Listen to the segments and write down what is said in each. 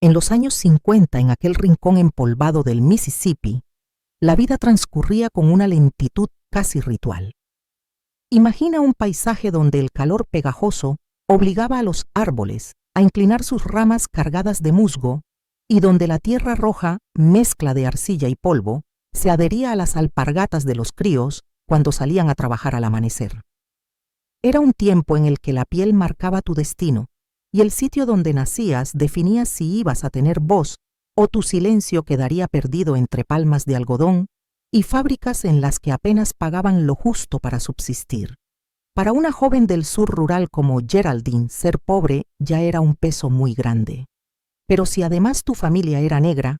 En los años 50, en aquel rincón empolvado del Mississippi, la vida transcurría con una lentitud casi ritual. Imagina un paisaje donde el calor pegajoso obligaba a los árboles a inclinar sus ramas cargadas de musgo y donde la tierra roja, mezcla de arcilla y polvo, se adhería a las alpargatas de los críos cuando salían a trabajar al amanecer. Era un tiempo en el que la piel marcaba tu destino y el sitio donde nacías definía si ibas a tener voz o tu silencio quedaría perdido entre palmas de algodón y fábricas en las que apenas pagaban lo justo para subsistir. Para una joven del sur rural como Geraldine, ser pobre ya era un peso muy grande. Pero si además tu familia era negra,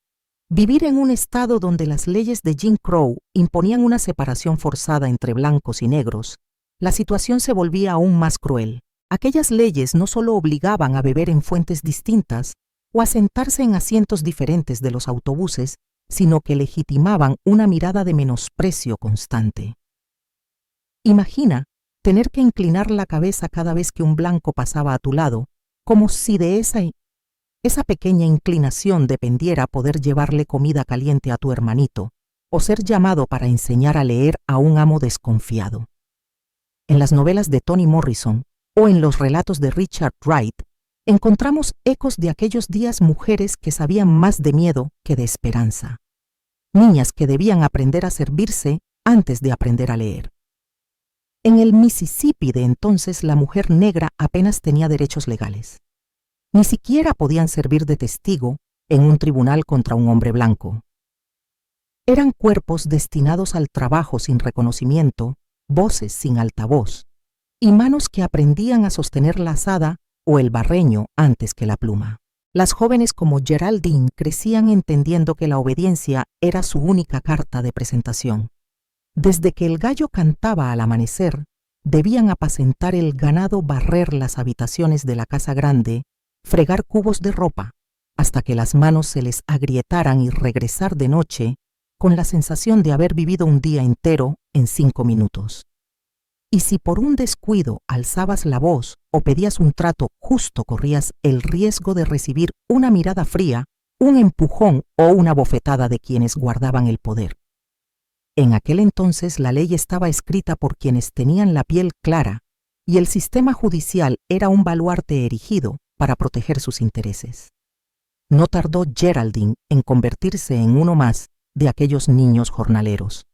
vivir en un estado donde las leyes de Jim Crow imponían una separación forzada entre blancos y negros, la situación se volvía aún más cruel. Aquellas leyes no solo obligaban a beber en fuentes distintas o a sentarse en asientos diferentes de los autobuses, sino que legitimaban una mirada de menosprecio constante. Imagina tener que inclinar la cabeza cada vez que un blanco pasaba a tu lado, como si de esa pequeña inclinación dependiera poder llevarle comida caliente a tu hermanito o ser llamado para enseñar a leer a un amo desconfiado. En las novelas de Toni Morrison o en los relatos de Richard Wright, encontramos ecos de aquellos días mujeres que sabían más de miedo que de esperanza. Niñas que debían aprender a servirse antes de aprender a leer. En el Mississippi de entonces la mujer negra apenas tenía derechos legales. Ni siquiera podían servir de testigo en un tribunal contra un hombre blanco. Eran cuerpos destinados al trabajo sin reconocimiento, voces sin altavoz, y manos que aprendían a sostener la azada o el barreño antes que la pluma. Las jóvenes como Geraldine crecían entendiendo que la obediencia era su única carta de presentación. Desde que el gallo cantaba al amanecer, debían apacentar el ganado, barrer las habitaciones de la casa grande, fregar cubos de ropa, hasta que las manos se les agrietaran y regresar de noche con la sensación de haber vivido un día entero en 5 minutos. Y si por un descuido alzabas la voz o pedías un trato justo, corrías el riesgo de recibir una mirada fría, un empujón o una bofetada de quienes guardaban el poder. En aquel entonces la ley estaba escrita por quienes tenían la piel clara y el sistema judicial era un baluarte erigido para proteger sus intereses. No tardó Geraldine en convertirse en uno más de aquellos niños jornaleros.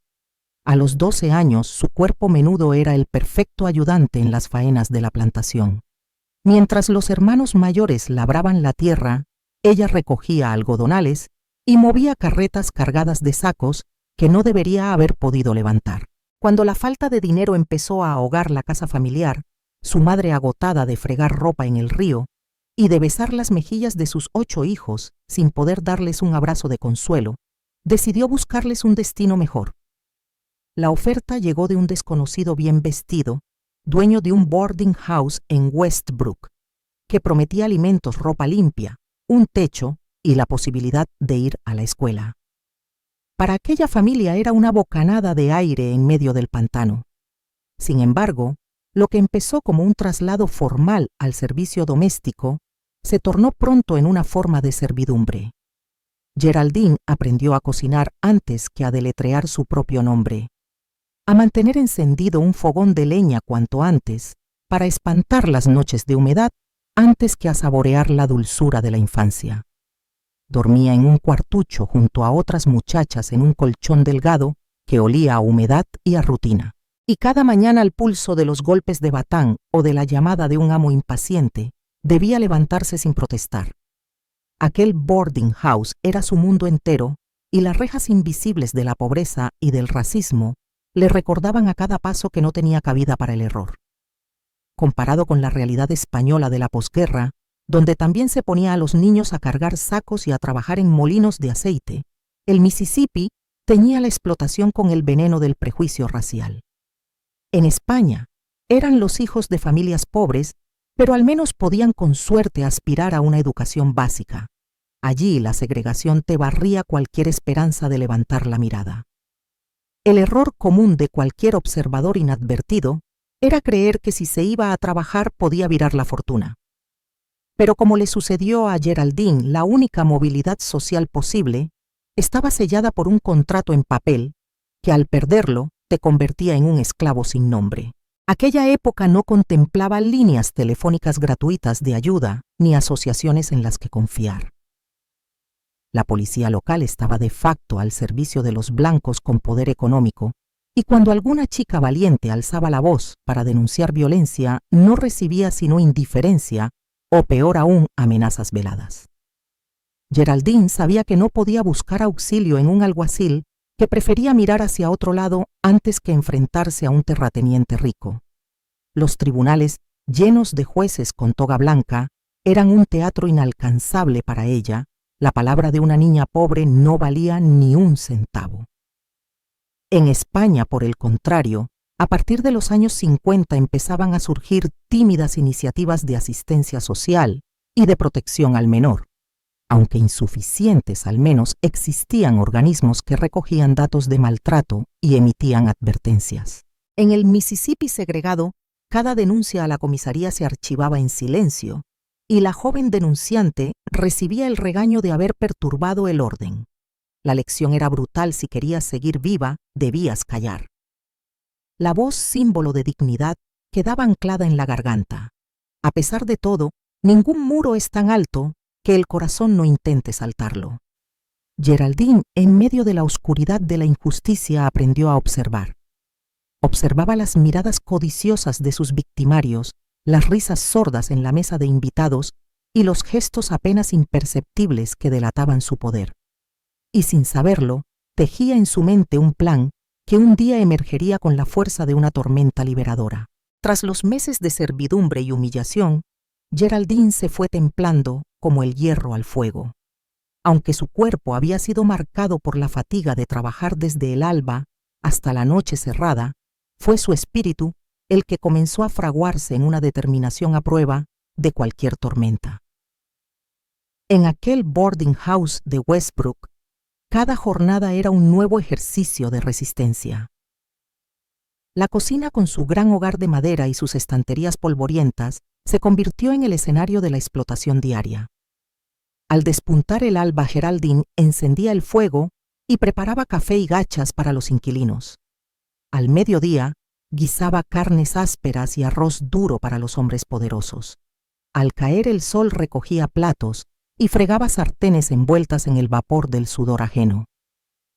A los 12 años, su cuerpo menudo era el perfecto ayudante en las faenas de la plantación. Mientras los hermanos mayores labraban la tierra, ella recogía algodonales y movía carretas cargadas de sacos que no debería haber podido levantar. Cuando la falta de dinero empezó a ahogar la casa familiar, su madre, agotada de fregar ropa en el río y de besar las mejillas de sus 8 hijos sin poder darles un abrazo de consuelo, decidió buscarles un destino mejor. La oferta llegó de un desconocido bien vestido, dueño de un boarding house en Westbrook, que prometía alimentos, ropa limpia, un techo y la posibilidad de ir a la escuela. Para aquella familia era una bocanada de aire en medio del pantano. Sin embargo, lo que empezó como un traslado formal al servicio doméstico se tornó pronto en una forma de servidumbre. Geraldine aprendió a cocinar antes que a deletrear su propio nombre, a mantener encendido un fogón de leña cuanto antes, para espantar las noches de humedad antes que a saborear la dulzura de la infancia. Dormía en un cuartucho junto a otras muchachas en un colchón delgado que olía a humedad y a rutina. Y cada mañana, al pulso de los golpes de batán o de la llamada de un amo impaciente, debía levantarse sin protestar. Aquel boarding house era su mundo entero y las rejas invisibles de la pobreza y del racismo le recordaban a cada paso que no tenía cabida para el error. Comparado con la realidad española de la posguerra, donde también se ponía a los niños a cargar sacos y a trabajar en molinos de aceite, el Mississippi teñía la explotación con el veneno del prejuicio racial. En España, eran los hijos de familias pobres, pero al menos podían con suerte aspirar a una educación básica. Allí la segregación te barría cualquier esperanza de levantar la mirada. El error común de cualquier observador inadvertido era creer que si se iba a trabajar podía virar la fortuna. Pero como le sucedió a Geraldine, la única movilidad social posible estaba sellada por un contrato en papel que al perderlo te convertía en un esclavo sin nombre. Aquella época no contemplaba líneas telefónicas gratuitas de ayuda ni asociaciones en las que confiar. La policía local estaba de facto al servicio de los blancos con poder económico, y cuando alguna chica valiente alzaba la voz para denunciar violencia, no recibía sino indiferencia o, peor aún, amenazas veladas. Geraldine sabía que no podía buscar auxilio en un alguacil que prefería mirar hacia otro lado antes que enfrentarse a un terrateniente rico. Los tribunales, llenos de jueces con toga blanca, eran un teatro inalcanzable para ella. La palabra de una niña pobre no valía ni un centavo. En España, por el contrario, a partir de los años 50 empezaban a surgir tímidas iniciativas de asistencia social y de protección al menor. Aunque insuficientes, al menos existían organismos que recogían datos de maltrato y emitían advertencias. En el Mississippi segregado, cada denuncia a la comisaría se archivaba en silencio y la joven denunciante recibía el regaño de haber perturbado el orden. La lección era brutal: si querías seguir viva, debías callar. La voz, símbolo de dignidad, quedaba anclada en la garganta. A pesar de todo, ningún muro es tan alto que el corazón no intente saltarlo. Geraldine, en medio de la oscuridad de la injusticia, aprendió a observar. Observaba las miradas codiciosas de sus victimarios, las risas sordas en la mesa de invitados y los gestos apenas imperceptibles que delataban su poder. Y sin saberlo, tejía en su mente un plan que un día emergería con la fuerza de una tormenta liberadora. Tras los meses de servidumbre y humillación, Geraldine se fue templando como el hierro al fuego. Aunque su cuerpo había sido marcado por la fatiga de trabajar desde el alba hasta la noche cerrada, fue su espíritu el que comenzó a fraguarse en una determinación a prueba de cualquier tormenta. En aquel boarding house de Westbrook, cada jornada era un nuevo ejercicio de resistencia. La cocina, con su gran hogar de madera y sus estanterías polvorientas, se convirtió en el escenario de la explotación diaria. Al despuntar el alba, Geraldine encendía el fuego y preparaba café y gachas para los inquilinos. Al mediodía, guisaba carnes ásperas y arroz duro para los hombres poderosos. Al caer el sol, recogía platos y fregaba sartenes envueltas en el vapor del sudor ajeno.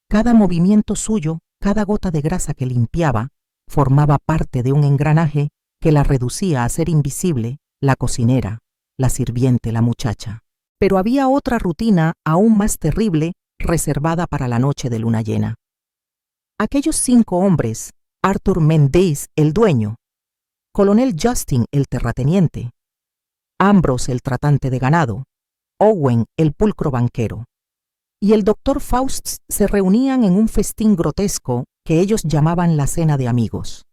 Cada movimiento suyo, cada gota de grasa que limpiaba, formaba parte de un engranaje que la reducía a ser invisible: la cocinera, la sirviente, la muchacha. Pero había otra rutina aún más terrible reservada para la noche de luna llena. Aquellos 5 hombres: Arthur Mendes, el dueño; Colonel Justin, el terrateniente; Ambrose, el tratante de ganado; Owen, el pulcro banquero, y el doctor Faust, se reunían en un festín grotesco que ellos llamaban la cena de amigos.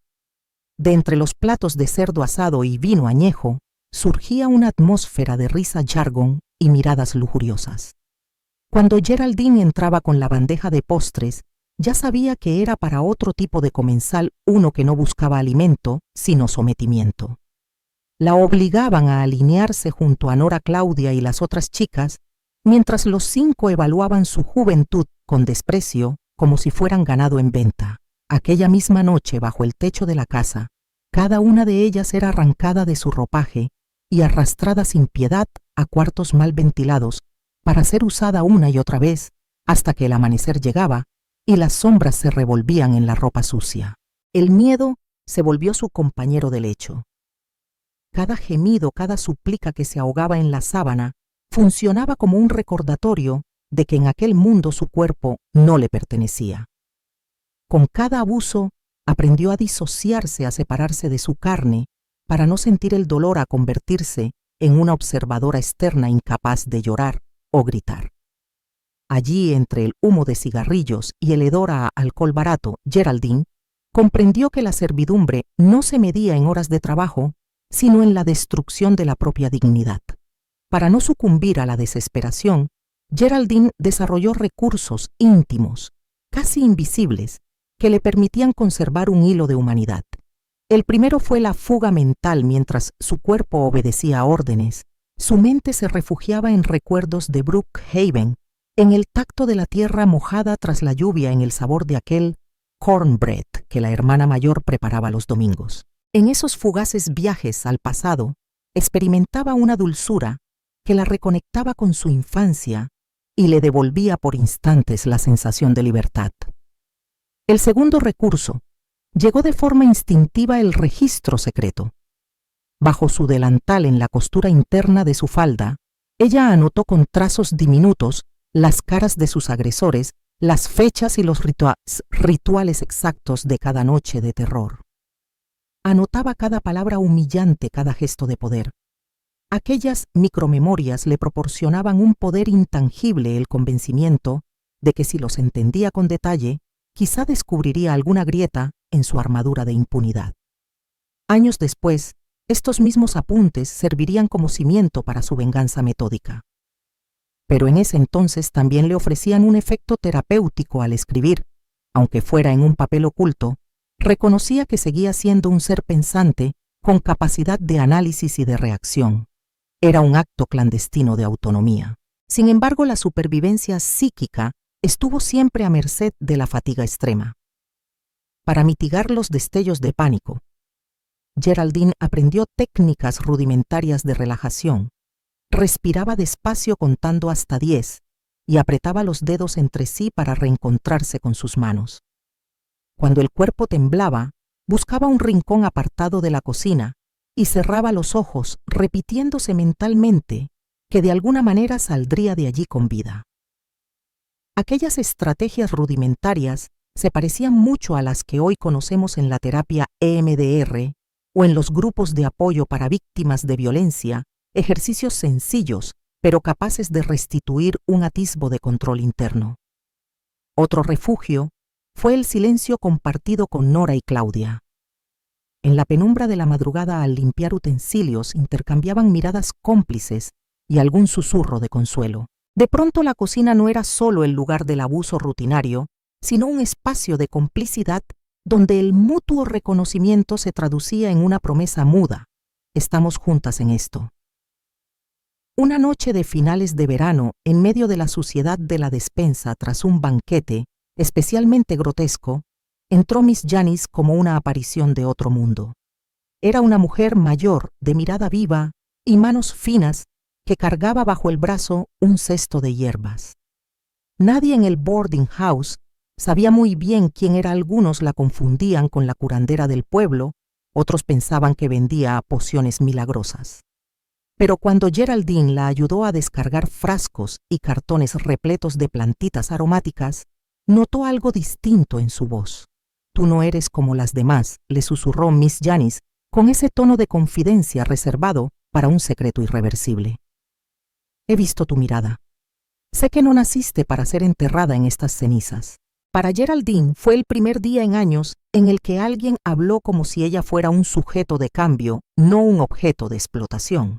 De entre los platos de cerdo asado y vino añejo, surgía una atmósfera de risa, jargón y miradas lujuriosas. Cuando Geraldine entraba con la bandeja de postres, ya sabía que era para otro tipo de comensal, uno que no buscaba alimento, sino sometimiento. La obligaban a alinearse junto a Nora Claudia y las otras chicas, mientras los 5 evaluaban su juventud con desprecio, como si fueran ganado en venta. Aquella misma noche, bajo el techo de la casa, cada una de ellas era arrancada de su ropaje y arrastrada sin piedad a cuartos mal ventilados para ser usada una y otra vez hasta que el amanecer llegaba y las sombras se revolvían en la ropa sucia. El miedo se volvió su compañero de lecho. Cada gemido, cada súplica que se ahogaba en la sábana funcionaba como un recordatorio de que en aquel mundo su cuerpo no le pertenecía. Con cada abuso aprendió a disociarse, a separarse de su carne, para no sentir el dolor, a convertirse en una observadora externa incapaz de llorar o gritar. Allí, entre el humo de cigarrillos y el hedor a alcohol barato, Geraldine comprendió que la servidumbre no se medía en horas de trabajo, sino en la destrucción de la propia dignidad. Para no sucumbir a la desesperación, Geraldine desarrolló recursos íntimos, casi invisibles, que le permitían conservar un hilo de humanidad. El primero fue la fuga mental mientras su cuerpo obedecía órdenes, Su mente se refugiaba en recuerdos de Brookhaven, en el tacto de la tierra mojada tras la lluvia, en el sabor de aquel cornbread que la hermana mayor preparaba los domingos. En esos fugaces viajes al pasado, experimentaba una dulzura que la reconectaba con su infancia y le devolvía por instantes la sensación de libertad. El segundo recurso llegó de forma instintiva: el registro secreto. Bajo su delantal, en la costura interna de su falda, ella anotó con trazos diminutos las caras de sus agresores, las fechas y los rituales exactos de cada noche de terror. Anotaba cada palabra humillante, cada gesto de poder. Aquellas micromemorias le proporcionaban un poder intangible, el convencimiento de que si los entendía con detalle, quizá descubriría alguna grieta en su armadura de impunidad. Años después, estos mismos apuntes servirían como cimiento para su venganza metódica. Pero en ese entonces también le ofrecían un efecto terapéutico al escribir. Aunque fuera en un papel oculto, reconocía que seguía siendo un ser pensante con capacidad de análisis y de reacción. Era un acto clandestino de autonomía. Sin embargo, la supervivencia psíquica estuvo siempre a merced de la fatiga extrema. Para mitigar los destellos de pánico, Geraldine aprendió técnicas rudimentarias de relajación. Respiraba despacio contando hasta 10 y apretaba los dedos entre sí para reencontrarse con sus manos. Cuando el cuerpo temblaba, buscaba un rincón apartado de la cocina y cerraba los ojos, repitiéndose mentalmente que de alguna manera saldría de allí con vida. Aquellas estrategias rudimentarias se parecían mucho a las que hoy conocemos en la terapia EMDR o en los grupos de apoyo para víctimas de violencia, ejercicios sencillos, pero capaces de restituir un atisbo de control interno. Otro refugio fue el silencio compartido con Nora y Claudia. En la penumbra de la madrugada, al limpiar utensilios, intercambiaban miradas cómplices y algún susurro de consuelo. De pronto, la cocina no era solo el lugar del abuso rutinario, sino un espacio de complicidad donde el mutuo reconocimiento se traducía en una promesa muda: estamos juntas en esto. Una noche de finales de verano, en medio de la suciedad de la despensa tras un banquete especialmente grotesco, entró Miss Janice como una aparición de otro mundo. Era una mujer mayor, de mirada viva y manos finas, que cargaba bajo el brazo un cesto de hierbas. Nadie en el boarding house sabía muy bien quién era. Algunos la confundían con la curandera del pueblo, otros pensaban que vendía pociones milagrosas. Pero cuando Geraldine la ayudó a descargar frascos y cartones repletos de plantitas aromáticas, notó algo distinto en su voz. «Tú no eres como las demás», le susurró Miss Janice con ese tono de confidencia reservado para un secreto irreversible. «He visto tu mirada. Sé que no naciste para ser enterrada en estas cenizas». Para Geraldine fue el primer día en años en el que alguien habló como si ella fuera un sujeto de cambio, no un objeto de explotación.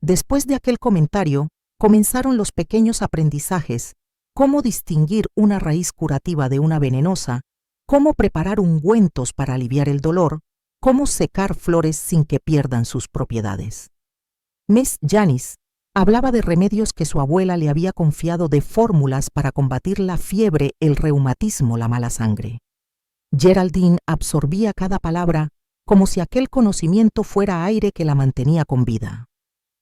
Después de aquel comentario, comenzaron los pequeños aprendizajes: cómo distinguir una raíz curativa de una venenosa, cómo preparar ungüentos para aliviar el dolor, cómo secar flores sin que pierdan sus propiedades. Miss Janice hablaba de remedios que su abuela le había confiado, de fórmulas para combatir la fiebre, el reumatismo, la mala sangre. Geraldine absorbía cada palabra como si aquel conocimiento fuera aire que la mantenía con vida.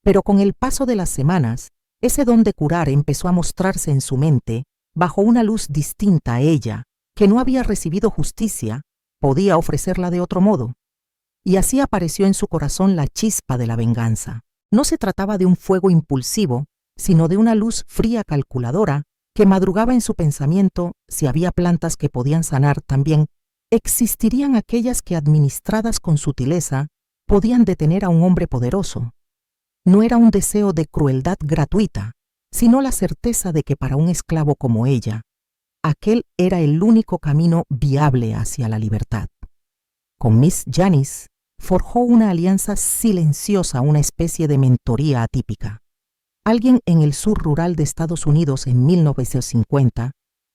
Pero con el paso de las semanas, ese don de curar empezó a mostrarse en su mente bajo una luz distinta a ella, que no había recibido justicia, podía ofrecerla de otro modo. Y así apareció en su corazón la chispa de la venganza. No se trataba de un fuego impulsivo, sino de una luz fría calculadora que madrugaba en su pensamiento. Si había plantas que podían sanar, también existirían aquellas que, administradas con sutileza, podían detener a un hombre poderoso. No era un deseo de crueldad gratuita, sino la certeza de que para un esclavo como ella, aquel era el único camino viable hacia la libertad. Con Miss Janice forjó una alianza silenciosa, una especie de mentoría atípica. Alguien en el sur rural de Estados Unidos en 1950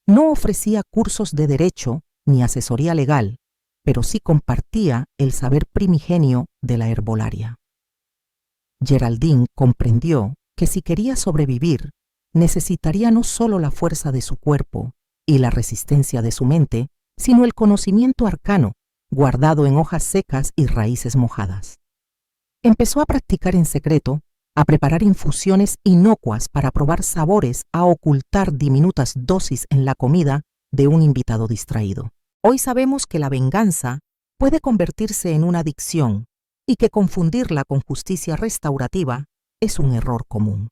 no ofrecía cursos de derecho ni asesoría legal, pero sí compartía el saber primigenio de la herbolaria. Geraldine comprendió que si quería sobrevivir, necesitaría no solo la fuerza de su cuerpo y la resistencia de su mente, sino el conocimiento arcano, guardado en hojas secas y raíces mojadas. Empezó a practicar en secreto, a preparar infusiones inocuas para probar sabores, a ocultar diminutas dosis en la comida de un invitado distraído. Hoy sabemos que la venganza puede convertirse en una adicción y que confundirla con justicia restaurativa es un error común.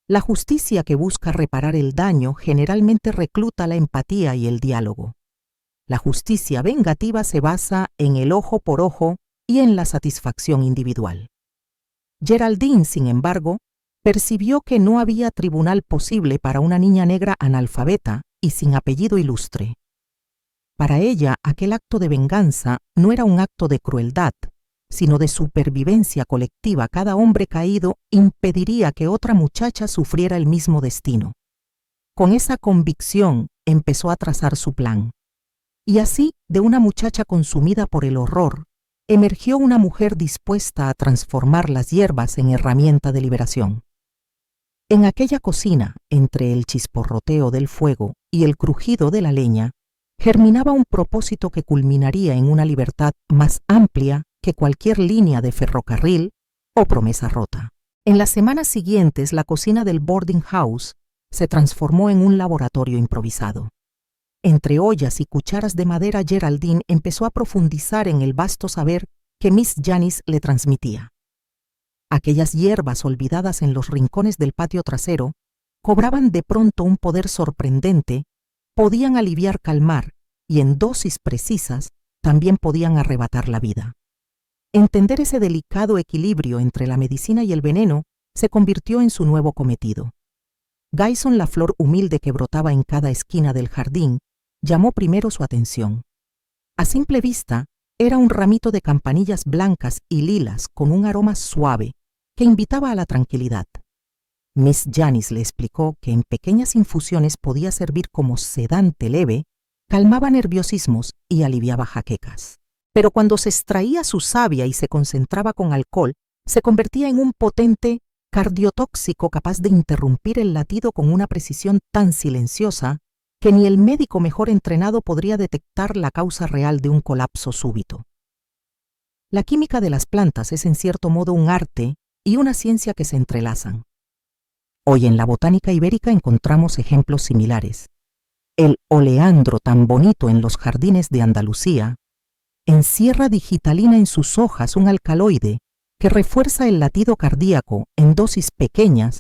La justicia que busca reparar el daño generalmente recluta la empatía y el diálogo. La justicia vengativa se basa en el ojo por ojo y en la satisfacción individual. Geraldine, sin embargo, percibió que no había tribunal posible para una niña negra analfabeta y sin apellido ilustre. Para ella, aquel acto de venganza no era un acto de crueldad, sino de supervivencia colectiva. Cada hombre caído impediría que otra muchacha sufriera el mismo destino. Con esa convicción empezó a trazar su plan. Y así, de una muchacha consumida por el horror, emergió una mujer dispuesta a transformar las hierbas en herramienta de liberación. En aquella cocina, entre el chisporroteo del fuego y el crujido de la leña, germinaba un propósito que culminaría en una libertad más amplia que cualquier línea de ferrocarril o promesa rota. En las semanas siguientes, la cocina del boarding house se transformó en un laboratorio improvisado. Entre ollas y cucharas de madera, Geraldine empezó a profundizar en el vasto saber que Miss Janice le transmitía. Aquellas hierbas olvidadas en los rincones del patio trasero cobraban de pronto un poder sorprendente, podían aliviar, calmar y en dosis precisas también podían arrebatar la vida. Entender ese delicado equilibrio entre la medicina y el veneno se convirtió en su nuevo cometido. Gyson, la flor humilde que brotaba en cada esquina del jardín, llamó primero su atención. A simple vista, era un ramito de campanillas blancas y lilas con un aroma suave que invitaba a la tranquilidad. Miss Janice le explicó que en pequeñas infusiones podía servir como sedante leve, calmaba nerviosismos y aliviaba jaquecas. Pero cuando se extraía su savia y se concentraba con alcohol, se convertía en un potente cardiotóxico capaz de interrumpir el latido con una precisión tan silenciosa que ni el médico mejor entrenado podría detectar la causa real de un colapso súbito. La química de las plantas es en cierto modo un arte y una ciencia que se entrelazan. Hoy en la botánica ibérica encontramos ejemplos similares. El oleandro, tan bonito en los jardines de Andalucía, encierra digitalina en sus hojas, un alcaloide que refuerza el latido cardíaco en dosis pequeñas,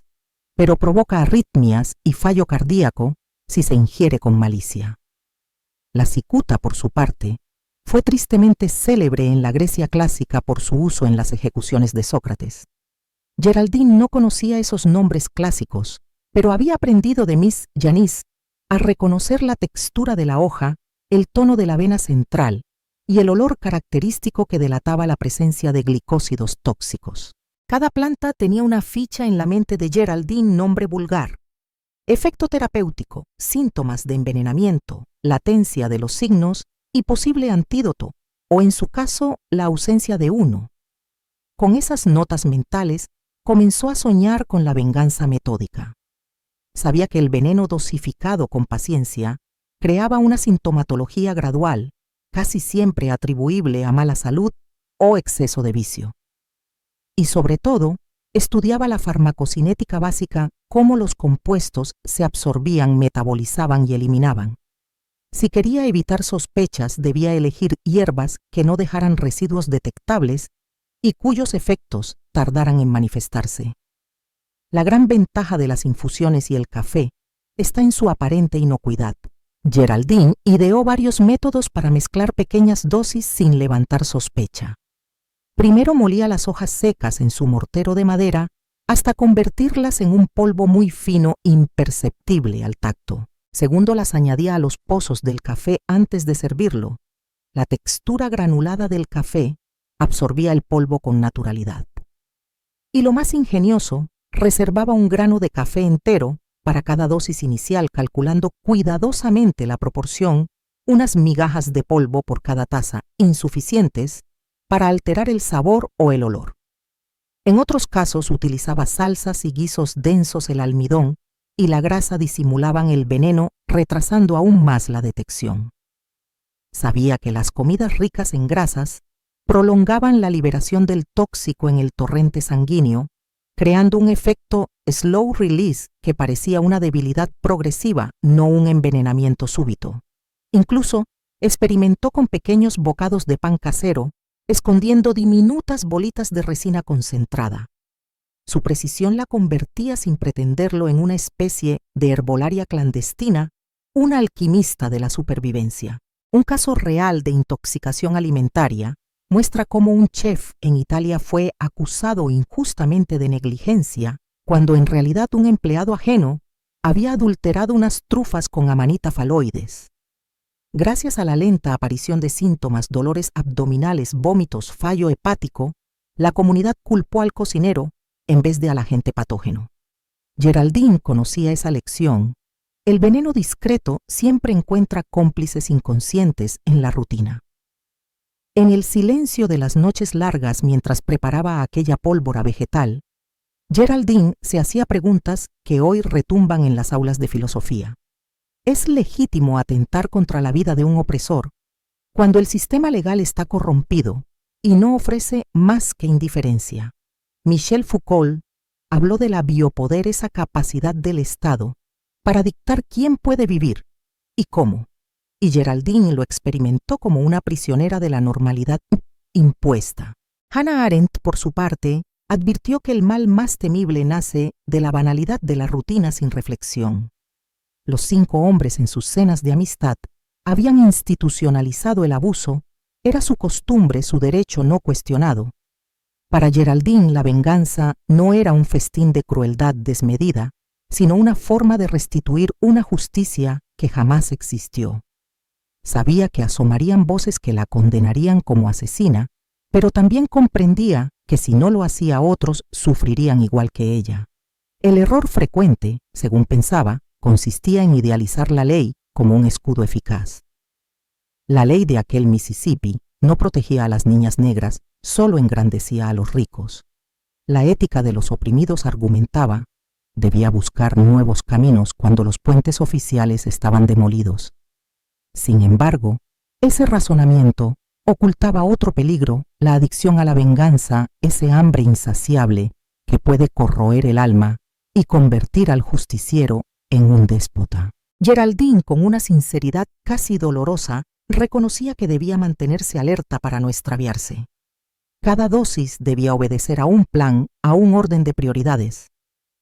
pero provoca arritmias y fallo cardíaco si se ingiere con malicia. La cicuta, por su parte, fue tristemente célebre en la Grecia clásica por su uso en las ejecuciones de Sócrates. Geraldine no conocía esos nombres clásicos, pero había aprendido de Miss Janice a reconocer la textura de la hoja, el tono de la vena central y el olor característico que delataba la presencia de glicósidos tóxicos. Cada planta tenía una ficha en la mente de Geraldine, nombre vulgar, efecto terapéutico, síntomas de envenenamiento, latencia de los signos y posible antídoto, o en su caso, la ausencia de uno. Con esas notas mentales, comenzó a soñar con la venganza metódica. Sabía que el veneno dosificado con paciencia creaba una sintomatología gradual, casi siempre atribuible a mala salud o exceso de vicio. Y sobre todo, estudiaba la farmacocinética básica, cómo los compuestos se absorbían, metabolizaban y eliminaban. Si quería evitar sospechas, debía elegir hierbas que no dejaran residuos detectables y cuyos efectos tardaran en manifestarse. La gran ventaja de las infusiones y el café está en su aparente inocuidad. Geraldine ideó varios métodos para mezclar pequeñas dosis sin levantar sospecha. Primero molía las hojas secas en su mortero de madera hasta convertirlas en un polvo muy fino, imperceptible al tacto. Segundo, las añadía a los pozos del café antes de servirlo. La textura granulada del café absorbía el polvo con naturalidad. Y lo más ingenioso, reservaba un grano de café entero para cada dosis inicial, calculando cuidadosamente la proporción, unas migajas de polvo por cada taza, insuficientes para alterar el sabor o el olor. En otros casos utilizaba salsas y guisos densos el almidón y la grasa disimulaban el veneno, retrasando aún más la detección. Sabía que las comidas ricas en grasas prolongaban la liberación del tóxico en el torrente sanguíneo, creando un efecto slow release que parecía una debilidad progresiva, no un envenenamiento súbito. Incluso experimentó con pequeños bocados de pan casero, escondiendo diminutas bolitas de resina concentrada. Su precisión la convertía sin pretenderlo en una especie de herbolaria clandestina, una alquimista de la supervivencia. Un caso real de intoxicación alimentaria muestra cómo un chef en Italia fue acusado injustamente de negligencia, cuando en realidad un empleado ajeno había adulterado unas trufas con amanita faloides. Gracias a la lenta aparición de síntomas, dolores abdominales, vómitos, fallo hepático, la comunidad culpó al cocinero en vez de al agente patógeno. Geraldine conocía esa lección. El veneno discreto siempre encuentra cómplices inconscientes en la rutina. En el silencio de las noches largas mientras preparaba aquella pólvora vegetal, Geraldine se hacía preguntas que hoy retumban en las aulas de filosofía. ¿Es legítimo atentar contra la vida de un opresor cuando el sistema legal está corrompido y no ofrece más que indiferencia? Michel Foucault habló de la biopoder, esa capacidad del Estado para dictar quién puede vivir y cómo, y Geraldine lo experimentó como una prisionera de la normalidad impuesta. Hannah Arendt, por su parte, advirtió que el mal más temible nace de la banalidad de la rutina sin reflexión. Los 5 hombres en sus cenas de amistad habían institucionalizado el abuso, era su costumbre, su derecho no cuestionado. Para Geraldine, la venganza no era un festín de crueldad desmedida, sino una forma de restituir una justicia que jamás existió. Sabía que asomarían voces que la condenarían como asesina, pero también comprendía que si no lo hacía otros, sufrirían igual que ella. El error frecuente, según pensaba, consistía en idealizar la ley como un escudo eficaz. La ley de aquel Mississippi no protegía a las niñas negras, solo engrandecía a los ricos. La ética de los oprimidos, argumentaba, debía buscar nuevos caminos cuando los puentes oficiales estaban demolidos. Sin embargo, ese razonamiento ocultaba otro peligro, la adicción a la venganza, ese hambre insaciable que puede corroer el alma y convertir al justiciero en un déspota. Geraldine, con una sinceridad casi dolorosa, reconocía que debía mantenerse alerta para no extraviarse. Cada dosis debía obedecer a un plan, a un orden de prioridades.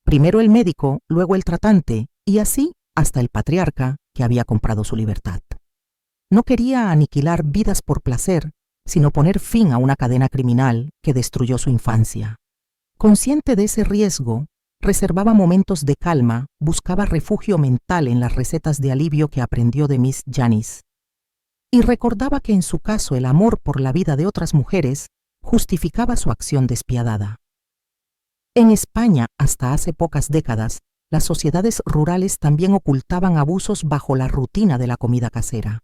Primero el médico, luego el tratante, y así hasta el patriarca que había comprado su libertad. No quería aniquilar vidas por placer, sino poner fin a una cadena criminal que destruyó su infancia. Consciente de ese riesgo, reservaba momentos de calma, buscaba refugio mental en las recetas de alivio que aprendió de Miss Janice. Y recordaba que en su caso el amor por la vida de otras mujeres justificaba su acción despiadada. En España, hasta hace pocas décadas, las sociedades rurales también ocultaban abusos bajo la rutina de la comida casera.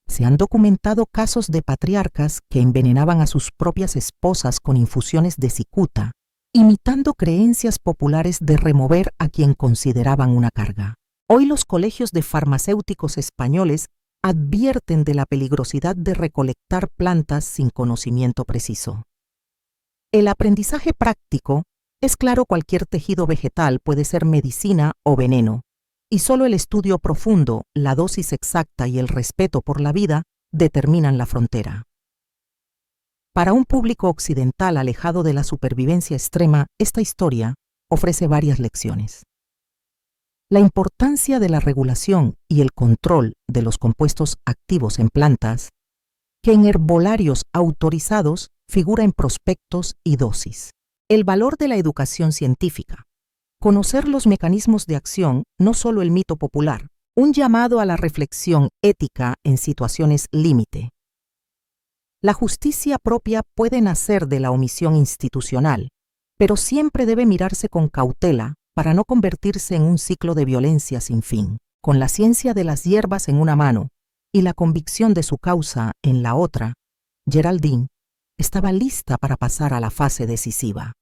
Se han documentado casos de patriarcas que envenenaban a sus propias esposas con infusiones de cicuta, imitando creencias populares de remover a quien consideraban una carga. Hoy los colegios de farmacéuticos españoles advierten de la peligrosidad de recolectar plantas sin conocimiento preciso. El aprendizaje práctico es claro: cualquier tejido vegetal puede ser medicina o veneno, y solo el estudio profundo, la dosis exacta y el respeto por la vida determinan la frontera. Para un público occidental alejado de la supervivencia extrema, esta historia ofrece varias lecciones. La importancia de la regulación y el control de los compuestos activos en plantas, que en herbolarios autorizados figura en prospectos y dosis. El valor de la educación científica. Conocer los mecanismos de acción, no solo el mito popular, un llamado a la reflexión ética en situaciones límite. La justicia propia puede nacer de la omisión institucional, pero siempre debe mirarse con cautela para no convertirse en un ciclo de violencia sin fin. Con la ciencia de las hierbas en una mano y la convicción de su causa en la otra, Geraldine estaba lista para pasar a la fase decisiva.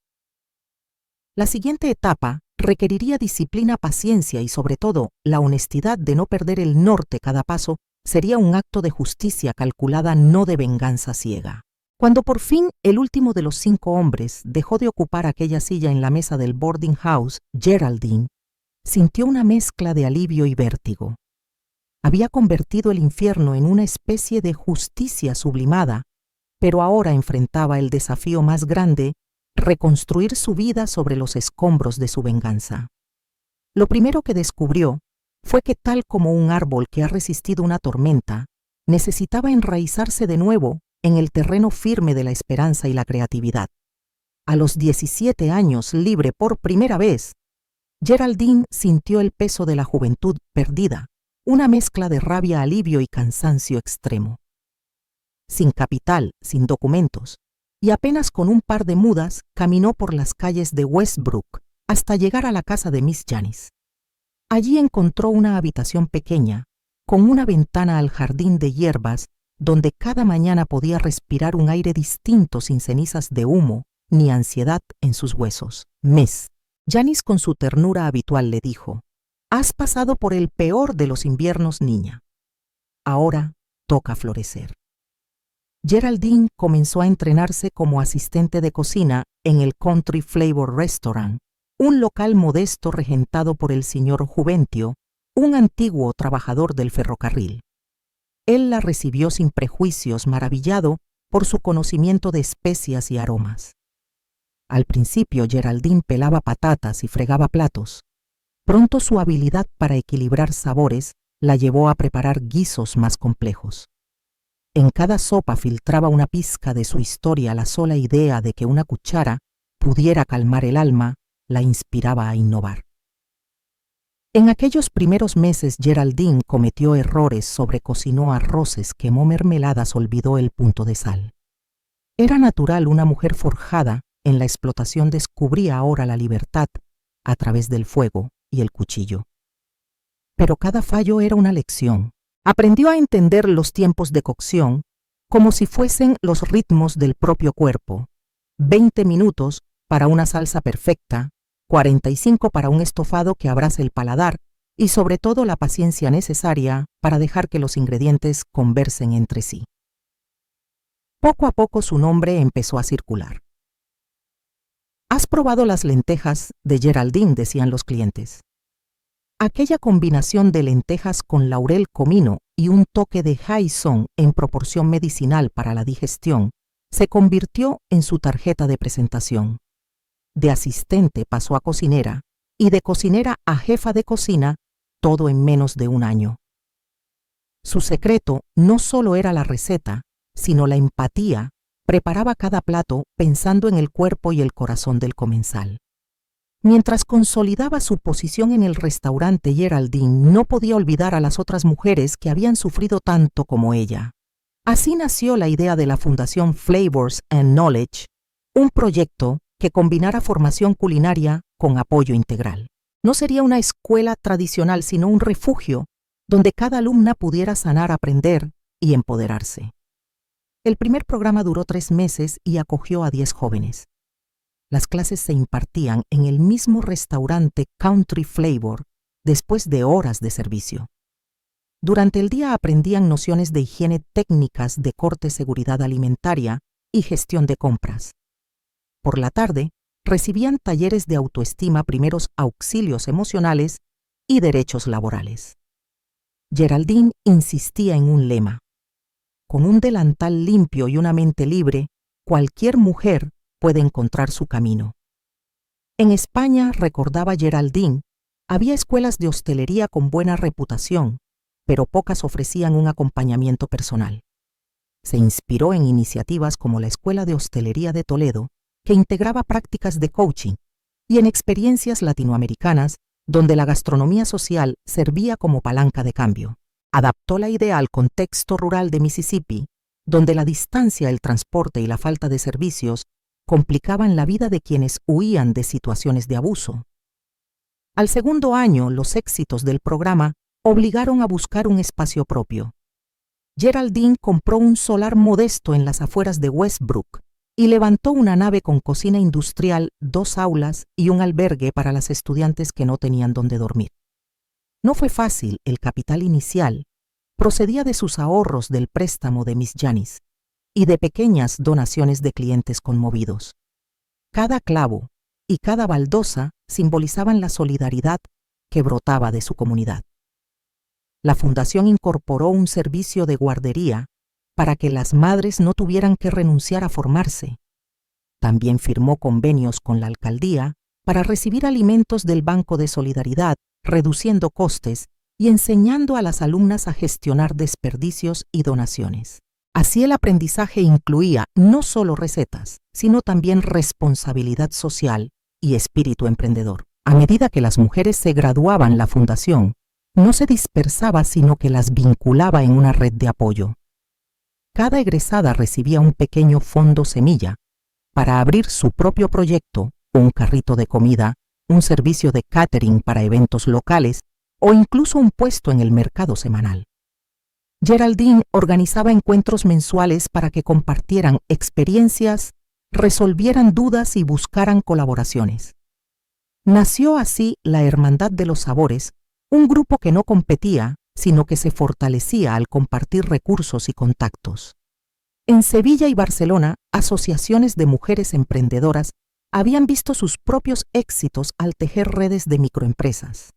La siguiente etapa requeriría disciplina, paciencia y sobre todo la honestidad de no perder el norte cada paso. Sería un acto de justicia calculada, no de venganza ciega. Cuando por fin el último de los 5 hombres dejó de ocupar aquella silla en la mesa del boarding house, Geraldine sintió una mezcla de alivio y vértigo. Había convertido el infierno en una especie de justicia sublimada, pero ahora enfrentaba el desafío más grande: reconstruir su vida sobre los escombros de su venganza. Lo primero que descubrió fue que, tal como un árbol que ha resistido una tormenta, necesitaba enraizarse de nuevo en el terreno firme de la esperanza y la creatividad. A los 17 años, libre por primera vez, Geraldine sintió el peso de la juventud perdida, una mezcla de rabia, alivio y cansancio extremo. Sin capital, sin documentos, y apenas con un par de mudas, caminó por las calles de Westbrook hasta llegar a la casa de Miss Janice. Allí encontró una habitación pequeña, con una ventana al jardín de hierbas, donde cada mañana podía respirar un aire distinto, sin cenizas de humo ni ansiedad en sus huesos. Miss Janice, con su ternura habitual, le dijo: «Has pasado por el peor de los inviernos, niña. Ahora toca florecer». Geraldine comenzó a entrenarse como asistente de cocina en el Country Flavor Restaurant, un local modesto regentado por el señor Juventio, un antiguo trabajador del ferrocarril. Él la recibió sin prejuicios, maravillado por su conocimiento de especias y aromas. Al principio, Geraldine pelaba patatas y fregaba platos. Pronto su habilidad para equilibrar sabores la llevó a preparar guisos más complejos. En cada sopa filtraba una pizca de su historia. La sola idea de que una cuchara pudiera calmar el alma la inspiraba a innovar. En aquellos primeros meses, Geraldine cometió errores: sobrecocinó arroces, quemó mermeladas, olvidó el punto de sal. Era natural, una mujer forjada en la explotación descubría ahora la libertad a través del fuego y el cuchillo. Pero cada fallo era una lección. Aprendió a entender los tiempos de cocción como si fuesen los ritmos del propio cuerpo. 20 minutos para una salsa perfecta, 45 para un estofado que abrace el paladar, y sobre todo la paciencia necesaria para dejar que los ingredientes conversen entre sí. Poco a poco su nombre empezó a circular. «¿Has probado las lentejas de Geraldine?», decían los clientes. Aquella combinación de lentejas con laurel, comino y un toque de Jason en proporción medicinal para la digestión se convirtió en su tarjeta de presentación. De asistente pasó a cocinera y de cocinera a jefa de cocina, todo en menos de un año. Su secreto no solo era la receta, sino la empatía. Preparaba cada plato pensando en el cuerpo y el corazón del comensal. Mientras consolidaba su posición en el restaurante, Geraldine no podía olvidar a las otras mujeres que habían sufrido tanto como ella. Así nació la idea de la Fundación Flavors and Knowledge, un proyecto que combinara formación culinaria con apoyo integral. No sería una escuela tradicional, sino un refugio donde cada alumna pudiera sanar, aprender y empoderarse. El primer programa duró 3 meses y acogió a 10 jóvenes. Las clases se impartían en el mismo restaurante Country Flavor después de horas de servicio. Durante el día aprendían nociones de higiene, técnicas de corte, seguridad alimentaria y gestión de compras. Por la tarde, recibían talleres de autoestima, primeros auxilios emocionales y derechos laborales. Geraldine insistía en un lema: con un delantal limpio y una mente libre, cualquier mujer puede encontrar su camino. En España, recordaba Geraldine, había escuelas de hostelería con buena reputación, pero pocas ofrecían un acompañamiento personal. Se inspiró en iniciativas como la Escuela de Hostelería de Toledo, que integraba prácticas de coaching, y en experiencias latinoamericanas, donde la gastronomía social servía como palanca de cambio. Adaptó la idea al contexto rural de Mississippi, donde la distancia, el transporte y la falta de servicios complicaban la vida de quienes huían de situaciones de abuso. Al segundo año, los éxitos del programa obligaron a buscar un espacio propio. Geraldine compró un solar modesto en las afueras de Westbrook y levantó una nave con cocina industrial, 2 aulas y un albergue para las estudiantes que no tenían dónde dormir. No fue fácil, el capital inicial procedía de sus ahorros del préstamo de Miss Janice y de pequeñas donaciones de clientes conmovidos. Cada clavo y cada baldosa simbolizaban la solidaridad que brotaba de su comunidad. La fundación incorporó un servicio de guardería para que las madres no tuvieran que renunciar a formarse. También firmó convenios con la alcaldía para recibir alimentos del Banco de Solidaridad, reduciendo costes y enseñando a las alumnas a gestionar desperdicios y donaciones. Así el aprendizaje incluía no solo recetas, sino también responsabilidad social y espíritu emprendedor. A medida que las mujeres se graduaban, la fundación no se dispersaba, sino que las vinculaba en una red de apoyo. Cada egresada recibía un pequeño fondo semilla para abrir su propio proyecto, un carrito de comida, un servicio de catering para eventos locales o incluso un puesto en el mercado semanal. Geraldine organizaba encuentros mensuales para que compartieran experiencias, resolvieran dudas y buscaran colaboraciones. Nació así la Hermandad de los Sabores, un grupo que no competía, sino que se fortalecía al compartir recursos y contactos. En Sevilla y Barcelona, asociaciones de mujeres emprendedoras habían visto sus propios éxitos al tejer redes de microempresas.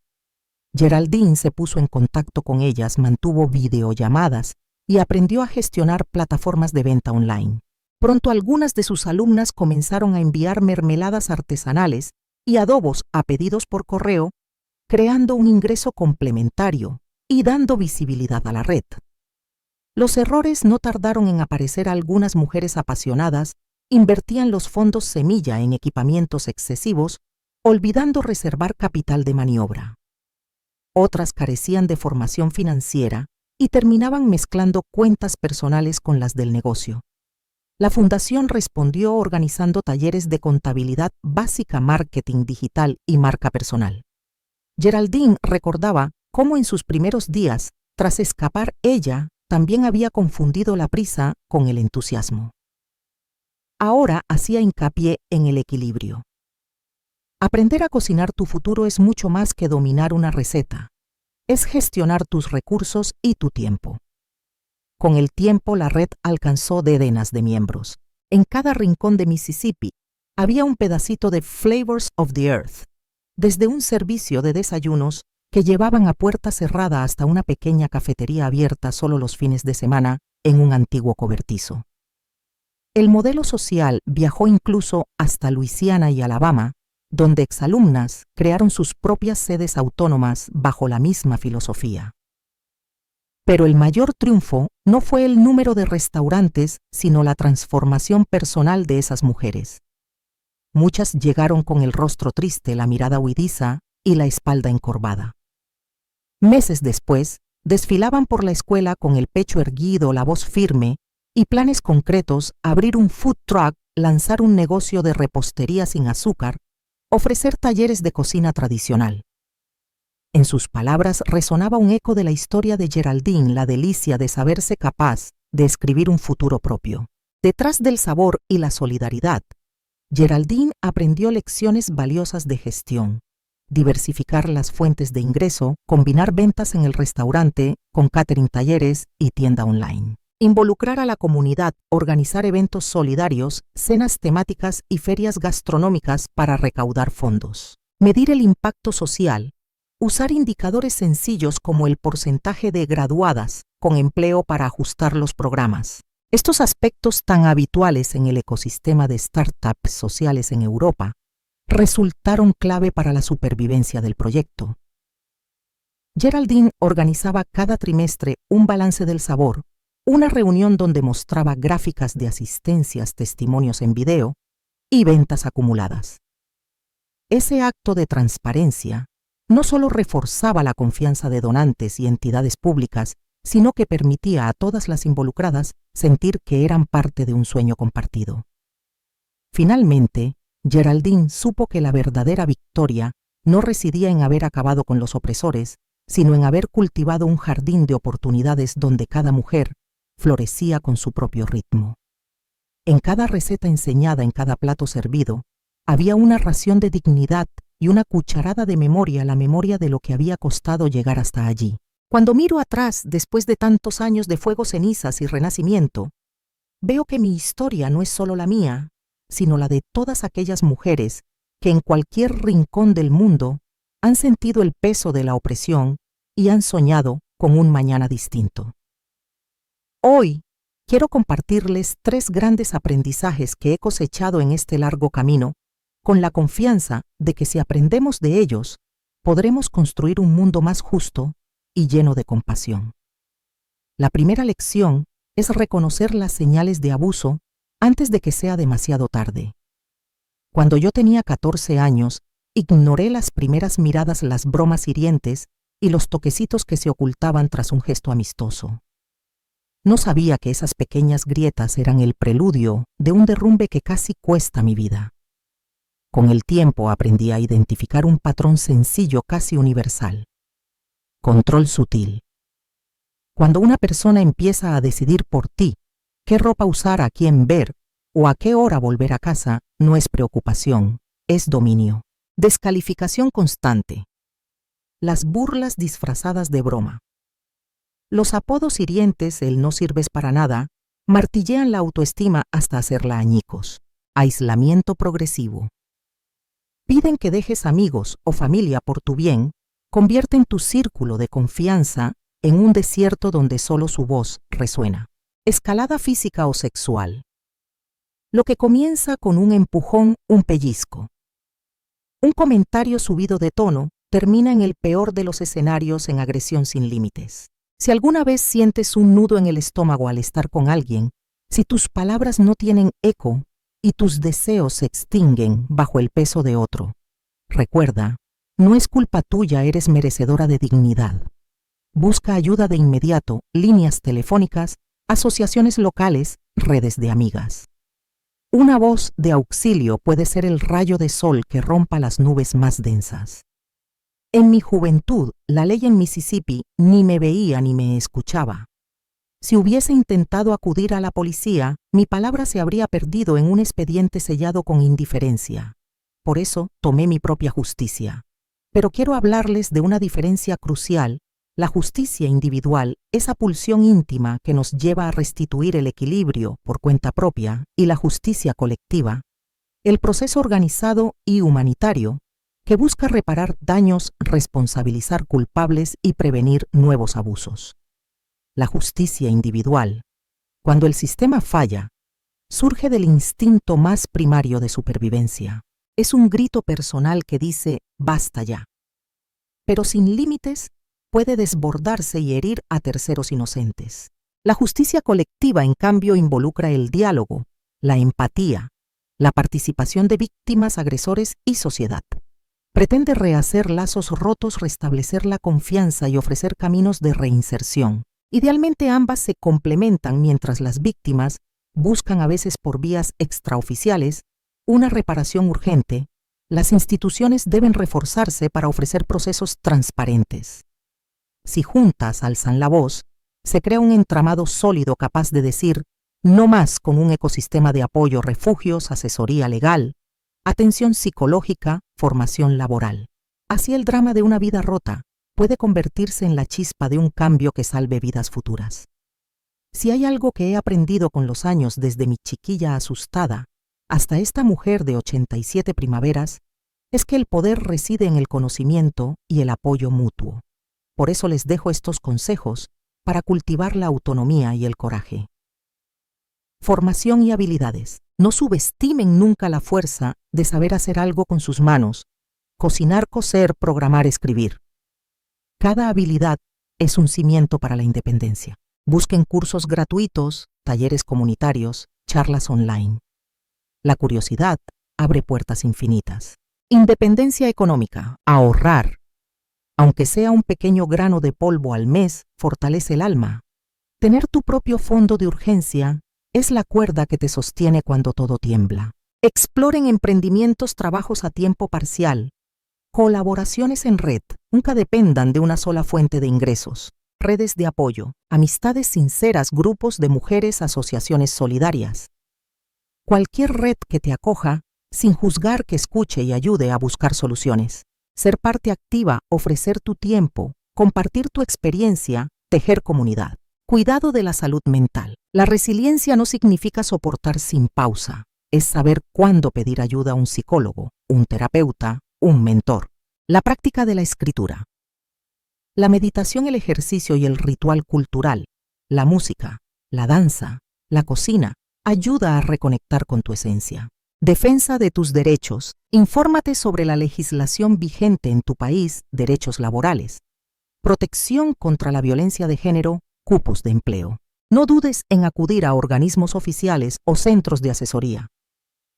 Geraldine se puso en contacto con ellas, mantuvo videollamadas y aprendió a gestionar plataformas de venta online. Pronto algunas de sus alumnas comenzaron a enviar mermeladas artesanales y adobos a pedidos por correo, creando un ingreso complementario y dando visibilidad a la red. Los errores no tardaron en aparecer. Algunas mujeres apasionadas invertían los fondos semilla en equipamientos excesivos, olvidando reservar capital de maniobra. Otras carecían de formación financiera y terminaban mezclando cuentas personales con las del negocio. La fundación respondió organizando talleres de contabilidad básica, marketing digital y marca personal. Geraldine recordaba cómo en sus primeros días, tras escapar, ella también había confundido la prisa con el entusiasmo. Ahora hacía hincapié en el equilibrio. Aprender a cocinar tu futuro es mucho más que dominar una receta. Es gestionar tus recursos y tu tiempo. Con el tiempo, la red alcanzó decenas de miembros. En cada rincón de Mississippi había un pedacito de Flavors of the Earth, desde un servicio de desayunos que llevaban a puerta cerrada hasta una pequeña cafetería abierta solo los fines de semana en un antiguo cobertizo. El modelo social viajó incluso hasta Luisiana y Alabama, donde exalumnas crearon sus propias sedes autónomas bajo la misma filosofía. Pero el mayor triunfo no fue el número de restaurantes, sino la transformación personal de esas mujeres. Muchas llegaron con el rostro triste, la mirada huidiza y la espalda encorvada. Meses después, desfilaban por la escuela con el pecho erguido, la voz firme y planes concretos: abrir un food truck, lanzar un negocio de repostería sin azúcar, ofrecer talleres de cocina tradicional. En sus palabras resonaba un eco de la historia de Geraldine, la delicia de saberse capaz de escribir un futuro propio. Detrás del sabor y la solidaridad, Geraldine aprendió lecciones valiosas de gestión: diversificar las fuentes de ingreso, combinar ventas en el restaurante con catering, talleres y tienda online. Involucrar a la comunidad, organizar eventos solidarios, cenas temáticas y ferias gastronómicas para recaudar fondos. Medir el impacto social, usar indicadores sencillos como el porcentaje de graduadas con empleo para ajustar los programas. Estos aspectos tan habituales en el ecosistema de startups sociales en Europa resultaron clave para la supervivencia del proyecto. Geraldine organizaba cada trimestre un balance del sabor, una reunión donde mostraba gráficas de asistencias, testimonios en video y ventas acumuladas. Ese acto de transparencia no solo reforzaba la confianza de donantes y entidades públicas, sino que permitía a todas las involucradas sentir que eran parte de un sueño compartido. Finalmente, Geraldine supo que la verdadera victoria no residía en haber acabado con los opresores, sino en haber cultivado un jardín de oportunidades donde cada mujer florecía con su propio ritmo. En cada receta enseñada, en cada plato servido, había una ración de dignidad y una cucharada de memoria, la memoria de lo que había costado llegar hasta allí. Cuando miro atrás, después de tantos años de fuego, cenizas y renacimiento, veo que mi historia no es solo la mía, sino la de todas aquellas mujeres que en cualquier rincón del mundo han sentido el peso de la opresión y han soñado con un mañana distinto. Hoy quiero compartirles 3 grandes aprendizajes que he cosechado en este largo camino, con la confianza de que si aprendemos de ellos, podremos construir un mundo más justo y lleno de compasión. La primera lección es reconocer las señales de abuso antes de que sea demasiado tarde. Cuando yo tenía 14 años, ignoré las primeras miradas, las bromas hirientes y los toquecitos que se ocultaban tras un gesto amistoso. No sabía que esas pequeñas grietas eran el preludio de un derrumbe que casi cuesta mi vida. Con el tiempo aprendí a identificar un patrón sencillo, casi universal. Control sutil. Cuando una persona empieza a decidir por ti qué ropa usar, a quién ver o a qué hora volver a casa, no es preocupación, es dominio. Descalificación constante. Las burlas disfrazadas de broma. Los apodos hirientes, el no sirves para nada, martillean la autoestima hasta hacerla añicos. Aislamiento progresivo. Piden que dejes amigos o familia por tu bien, convierten tu círculo de confianza en un desierto donde solo su voz resuena. Escalada física o sexual. Lo que comienza con un empujón, un pellizco. Un comentario subido de tono termina en el peor de los escenarios en agresión sin límites. Si alguna vez sientes un nudo en el estómago al estar con alguien, si tus palabras no tienen eco y tus deseos se extinguen bajo el peso de otro, recuerda, no es culpa tuya, eres merecedora de dignidad. Busca ayuda de inmediato, líneas telefónicas, asociaciones locales, redes de amigas. Una voz de auxilio puede ser el rayo de sol que rompa las nubes más densas. En mi juventud, la ley en Mississippi ni me veía ni me escuchaba. Si hubiese intentado acudir a la policía, mi palabra se habría perdido en un expediente sellado con indiferencia. Por eso tomé mi propia justicia. Pero quiero hablarles de una diferencia crucial. La justicia individual, esa pulsión íntima que nos lleva a restituir el equilibrio por cuenta propia, y la justicia colectiva, el proceso organizado y humanitario que busca reparar daños, responsabilizar culpables y prevenir nuevos abusos. La justicia individual, cuando el sistema falla, surge del instinto más primario de supervivencia. Es un grito personal que dice «basta ya». Pero sin límites, puede desbordarse y herir a terceros inocentes. La justicia colectiva, en cambio, involucra el diálogo, la empatía, la participación de víctimas, agresores y sociedad. Pretende rehacer lazos rotos, restablecer la confianza y ofrecer caminos de reinserción. Idealmente ambas se complementan mientras las víctimas buscan a veces por vías extraoficiales una reparación urgente. Las instituciones deben reforzarse para ofrecer procesos transparentes. Si juntas alzan la voz, se crea un entramado sólido capaz de decir no más, con un ecosistema de apoyo, refugios, asesoría legal, atención psicológica, formación laboral. Así el drama de una vida rota puede convertirse en la chispa de un cambio que salve vidas futuras. Si hay algo que he aprendido con los años, desde mi chiquilla asustada hasta esta mujer de 87 primaveras, es que el poder reside en el conocimiento y el apoyo mutuo. Por eso les dejo estos consejos para cultivar la autonomía y el coraje. Formación y habilidades. No subestimen nunca la fuerza de saber hacer algo con sus manos: cocinar, coser, programar, escribir. Cada habilidad es un cimiento para la independencia. Busquen cursos gratuitos, talleres comunitarios, charlas online. La curiosidad abre puertas infinitas. Independencia económica. Ahorrar, aunque sea un pequeño grano de polvo al mes, fortalece el alma. Tener tu propio fondo de urgencia es la cuerda que te sostiene cuando todo tiembla. Exploren emprendimientos, trabajos a tiempo parcial, colaboraciones en red. Nunca dependan de una sola fuente de ingresos. Redes de apoyo, amistades sinceras, grupos de mujeres, asociaciones solidarias. Cualquier red que te acoja, sin juzgar, que escuche y ayude a buscar soluciones. Ser parte activa, ofrecer tu tiempo, compartir tu experiencia, tejer comunidad. Cuidado de la salud mental. La resiliencia no significa soportar sin pausa. Es saber cuándo pedir ayuda a un psicólogo, un terapeuta, un mentor. La práctica de la escritura. La meditación, el ejercicio y el ritual cultural, la música, la danza, la cocina, ayuda a reconectar con tu esencia. Defensa de tus derechos. Infórmate sobre la legislación vigente en tu país, derechos laborales. Protección contra la violencia de género, cupos de empleo. No dudes en acudir a organismos oficiales o centros de asesoría.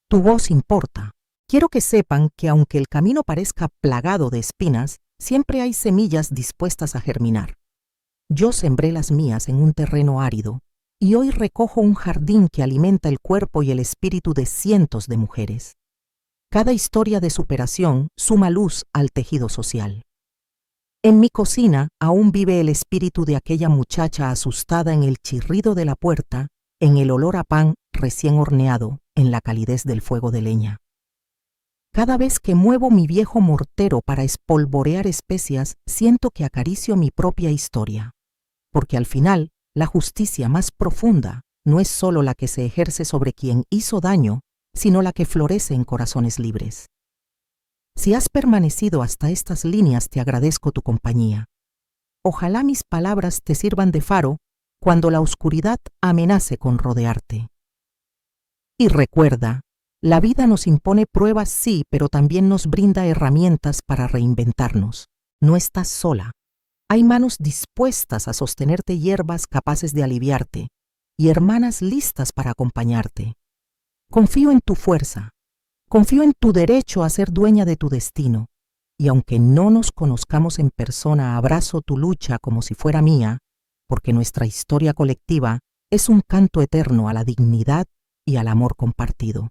Tu voz importa. Quiero que sepan que aunque el camino parezca plagado de espinas, siempre hay semillas dispuestas a germinar. Yo sembré las mías en un terreno árido y hoy recojo un jardín que alimenta el cuerpo y el espíritu de cientos de mujeres. Cada historia de superación suma luz al tejido social. En mi cocina aún vive el espíritu de aquella muchacha asustada en el chirrido de la puerta, en el olor a pan recién horneado, en la calidez del fuego de leña. Cada vez que muevo mi viejo mortero para espolvorear especias, siento que acaricio mi propia historia. Porque al final, la justicia más profunda no es solo la que se ejerce sobre quien hizo daño, sino la que florece en corazones libres. Si has permanecido hasta estas líneas, te agradezco tu compañía. Ojalá mis palabras te sirvan de faro cuando la oscuridad amenace con rodearte. Y recuerda, la vida nos impone pruebas, sí, pero también nos brinda herramientas para reinventarnos. No estás sola. Hay manos dispuestas a sostenerte, hierbas capaces de aliviarte, y hermanas listas para acompañarte. Confío en tu fuerza. Confío en tu derecho a ser dueña de tu destino. Y aunque no nos conozcamos en persona, abrazo tu lucha como si fuera mía, porque nuestra historia colectiva es un canto eterno a la dignidad y al amor compartido.